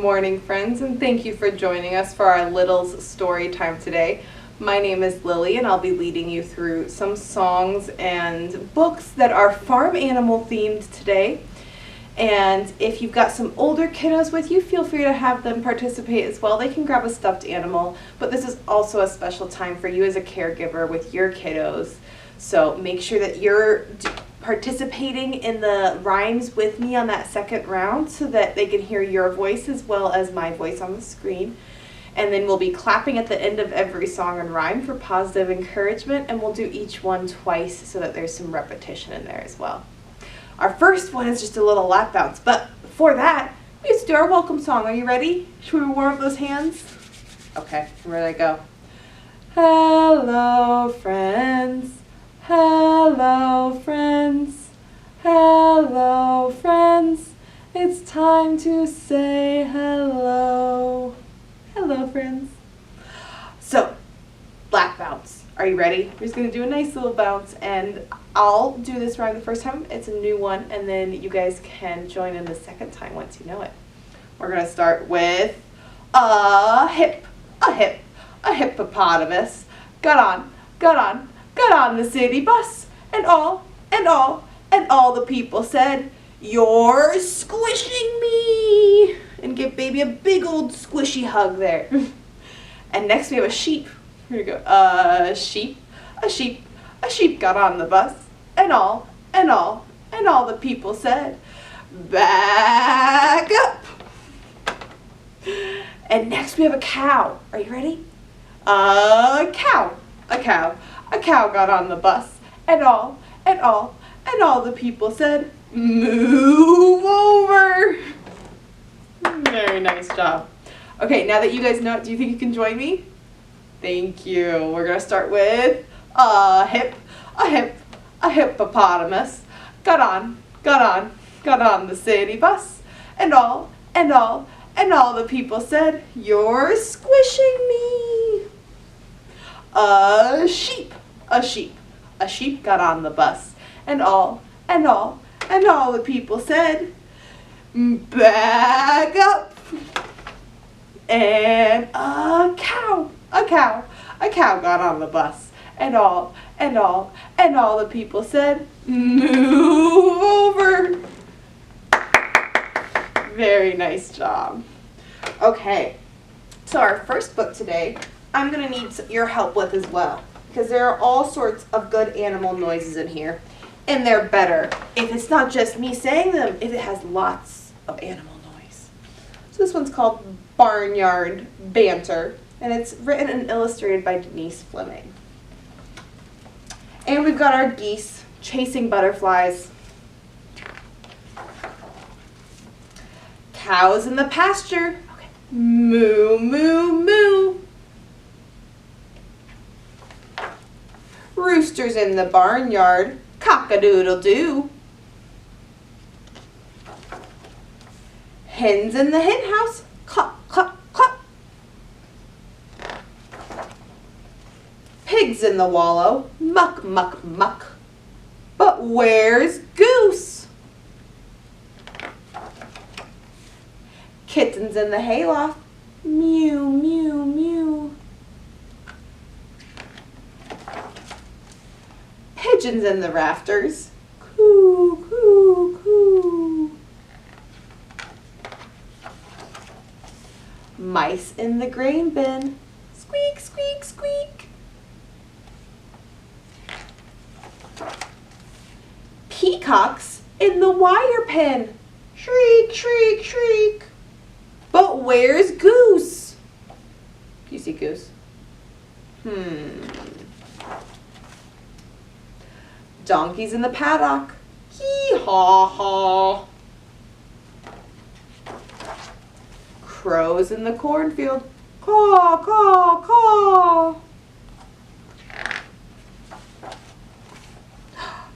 morning, friends, and thank you for joining us for our Little's story time today. My name is Lily, and I'll be leading you through some songs and books that are farm animal themed today. And if you've got some older kiddos with you, feel free to have them participate as well. They can grab a stuffed animal, but this is also a special time for you as a caregiver with your kiddos. So make sure that you're participating in the rhymes with me on that second round so that they can hear your voice as well as my voice on the screen. And then we'll be clapping at the end of every song and rhyme for positive encouragement, and we'll do each one twice so that there's some repetition in there as well. Our first one is just a little lap bounce, but before that, we just do our welcome song. Are you ready? Should we warm up those hands? Okay, ready to go. Hello, friends. Hello, friends. Hello, friends. It's time to say hello. Hello, friends. So, lap bounce. Are you ready? We're just going to do a nice little bounce, and I'll do this rhyme the first time. It's a new one, and then you guys can join in the second time once you know it. We're going to start with a hip, a hip, a hippopotamus. Got on the city bus, and all the people said, "You're squishing me!" And give baby a big old squishy hug there. And next we have a sheep. Here we go. A sheep got on the bus, and all the people said, "Back up!" And next we have a cow. Are you ready? A cow got on the bus, and all the people said, "Move over." Very nice job. Okay, now that you guys know it, do you think you can join me? Thank you. We're gonna start with a hippopotamus. Got on the city bus, and all the people said, "You're squishing me." A sheep got on the bus, and all the people said, "Back up!" And a cow got on the bus, and all the people said, "Move over." Very nice job. Okay, so our first book today, I'm going to need your help with as well, because there are all sorts of good animal noises in here, and they're better if it's not just me saying them, if it has lots of animal noise. So this one's called Barnyard, Banter, and it's written and illustrated by Denise Fleming. And we've got our geese chasing butterflies. Cows in the pasture. Okay. Moo, moo, moo. Roosters in the barnyard. Cock-a-doodle-doo. Hens in the hen house. Cluck, cluck, cluck. Pigs in the wallow. Muck, muck, muck. But where's Goose? Kittens in the hayloft. Mew, mew, mew. Pigeons in the rafters. Coo, coo, coo. Mice in the grain bin. Squeak, squeak, squeak. Peacocks in the wire pen. Shriek, shriek, shriek. But where's Goose? Do you see Goose? Donkeys in the paddock. Hee-haw-haw. Crows in the cornfield. Caw, caw, caw.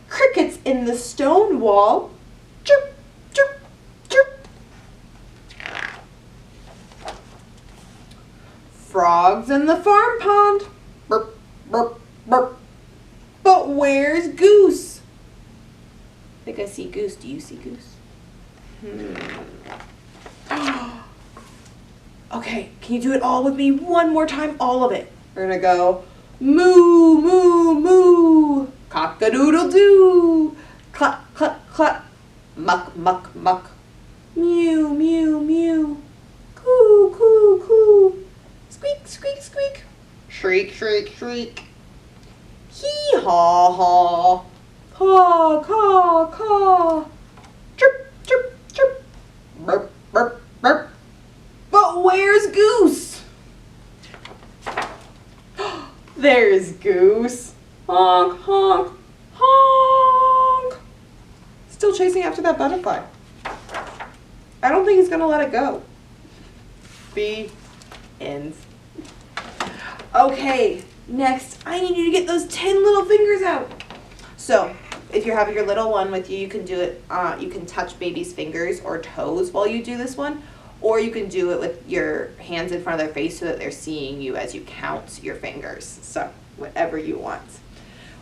Crickets in the stone wall. Chirp, chirp, chirp. Frogs in the farm pond. Burp, burp, burp. But where's Goose? I think I see Goose. Do you see Goose? Okay, can you do it all with me one more time? All of it. We're gonna go moo, moo, moo, cock-a-doodle-doo, cluck, cluck, cluck, muck, muck, muck, mew, mew, mew, coo, coo, coo, squeak, squeak, squeak, shriek, shriek, shriek, hee haw haw, caw, caw, caw, chirp, chirp, chirp, burp, burp, burp. But where's Goose? There's Goose. Honk, honk, honk. Still chasing after that butterfly. I don't think he's gonna let it go. The end. Okay, next I need you to get those 10 little fingers out. So if you're having your little one with you, you can do it, you can touch baby's fingers or toes while you do this one, or you can do it with your hands in front of their face so that they're seeing you as you count your fingers. So whatever you want.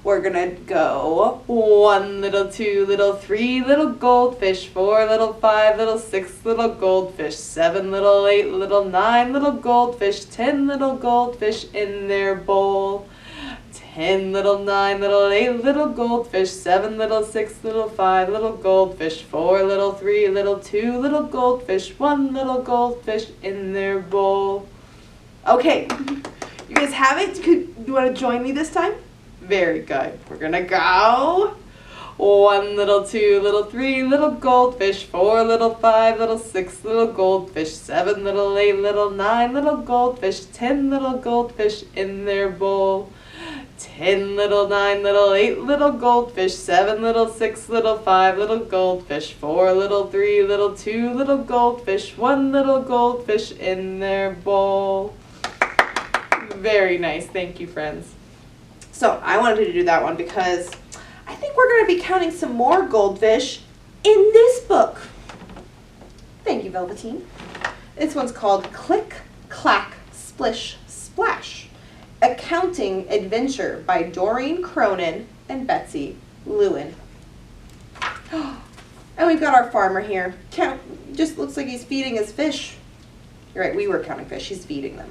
We're gonna go 1 little, 2 little, 3 little goldfish, 4 little, 5 little, 6 little goldfish, 7 little, 8 little, 9 little goldfish, 10 little goldfish in their bowl. 10 little, 9 little, 8 little goldfish, 7 little, 6 little, 5 little goldfish, 4 little, 3 little, 2 little goldfish, 1 little goldfish in their bowl. Okay, you guys have it? You want to join me this time? Very good. We're gonna go 1 little, 2 little, 3 little goldfish, 4 little, 5 little, 6 little goldfish, 7 little, 8 little, 9 little goldfish, 10 little goldfish in their bowl. 10 little, 9 little, 8 little goldfish, 7 little, 6 little, 5 little goldfish, 4 little, 3 little, 2 little goldfish, 1 little goldfish in their bowl. Very nice. Thank you, friends. So I wanted to do that one because I think we're going to be counting some more goldfish in this book. Thank you, Velveteen. This one's called Click, Clack, Splish, Splash. A Counting Adventure by Doreen Cronin and Betsy Lewin. And we've got our farmer here. Just looks like he's feeding his fish. You're right, we were counting fish. He's feeding them.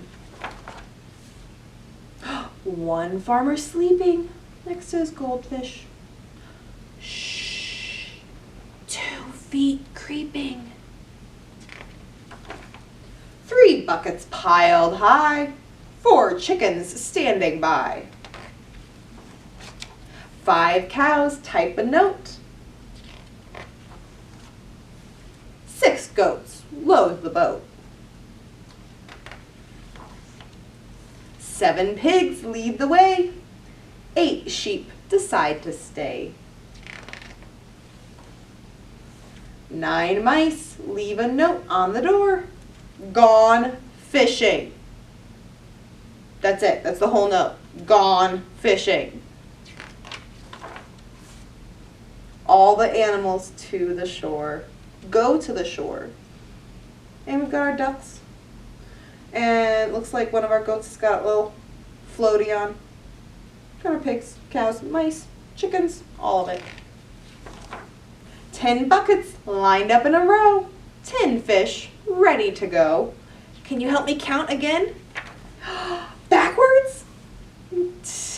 One farmer sleeping next to his goldfish. Shh. 2 feet creeping. 3 buckets piled high. 4 chickens standing by. 5 cows type a note. 6 goats load the boat. 7 pigs lead the way. 8 sheep decide to stay. 9 mice leave a note on the door. Gone fishing. That's it. That's the whole note. Gone fishing. All the animals to the shore. Go to the shore. And we've got our ducks. And it looks like one of our goats has got a little floaty on. Got our pigs, cows, mice, chickens, all of it. 10 buckets lined up in a row. 10 fish ready to go. Can you help me count again? Backwards?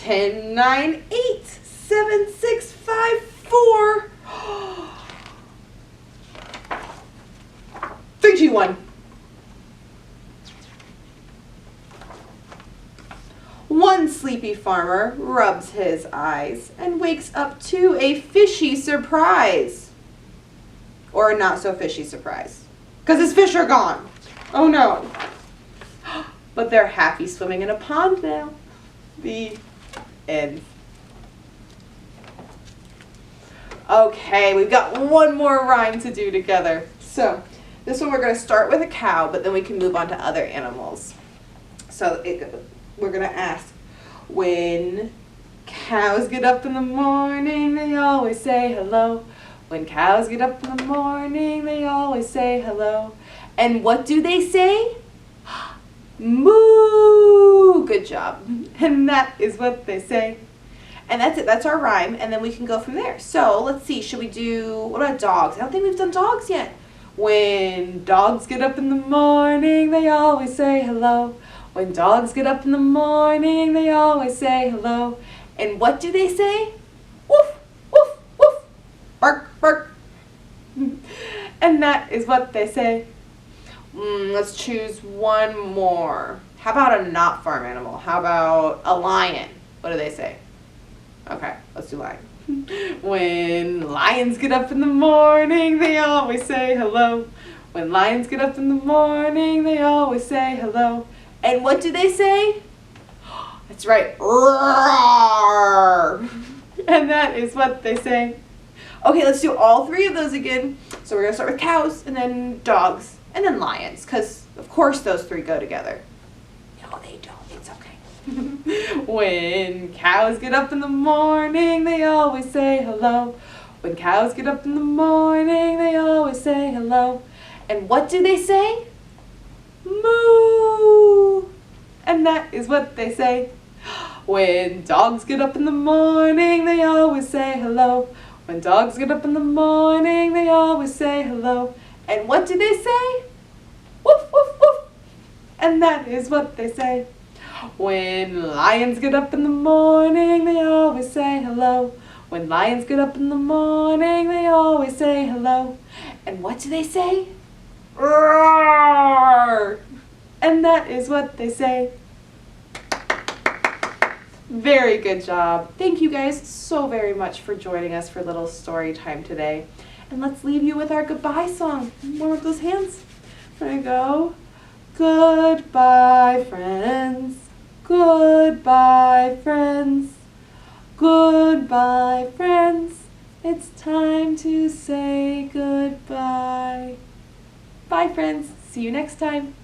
10, 9, 8, 7, 6, 5, 4. 3, 2, 1. One sleepy farmer rubs his eyes and wakes up to a fishy surprise. Or a not so fishy surprise. Because his fish are gone. Oh no. But they're happy swimming in a pond now. The end. Okay, we've got one more rhyme to do together. So this one we're going to start with a cow, but then we can move on to other animals. So we're going to ask, when cows get up in the morning, they always say hello. When cows get up in the morning, they always say hello. And what do they say? Moo! Good job. And that is what they say. And that's it. That's our rhyme. And then we can go from there. So let's see. Should we do, what about dogs? I don't think we've done dogs yet. When dogs get up in the morning, they always say hello. When dogs get up in the morning, they always say hello. And what do they say? Woof, woof, woof, bark, bark. And that is what they say. Let's choose one more. How about a not farm animal? How about a lion? What do they say? Okay, let's do lion. When lions get up in the morning, they always say hello. When lions get up in the morning, they always say hello. And what do they say? That's right, roar. And that is what they say. Okay, let's do all three of those again. So we're gonna start with cows, and then dogs, and then lions, because of course those three go together. No, they don't, it's okay. When cows get up in the morning, they always say hello. When cows get up in the morning, they always say hello. And what do they say? Moo! And that is what they say. When dogs get up in the morning, they always say hello. When dogs get up in the morning, they always say hello. And what do they say? Woof, woof, woof. And that is what they say. When lions get up in the morning, they always say hello. When lions get up in the morning, they always say hello. And what do they say? Roar! And that is what they say. Very good job. Thank you guys so very much for joining us for little story time today. And let's leave you with our goodbye song. Warm up those hands. There we go. Goodbye, friends. Goodbye, friends. Goodbye, friends. It's time to say goodbye. Bye, friends. See you next time.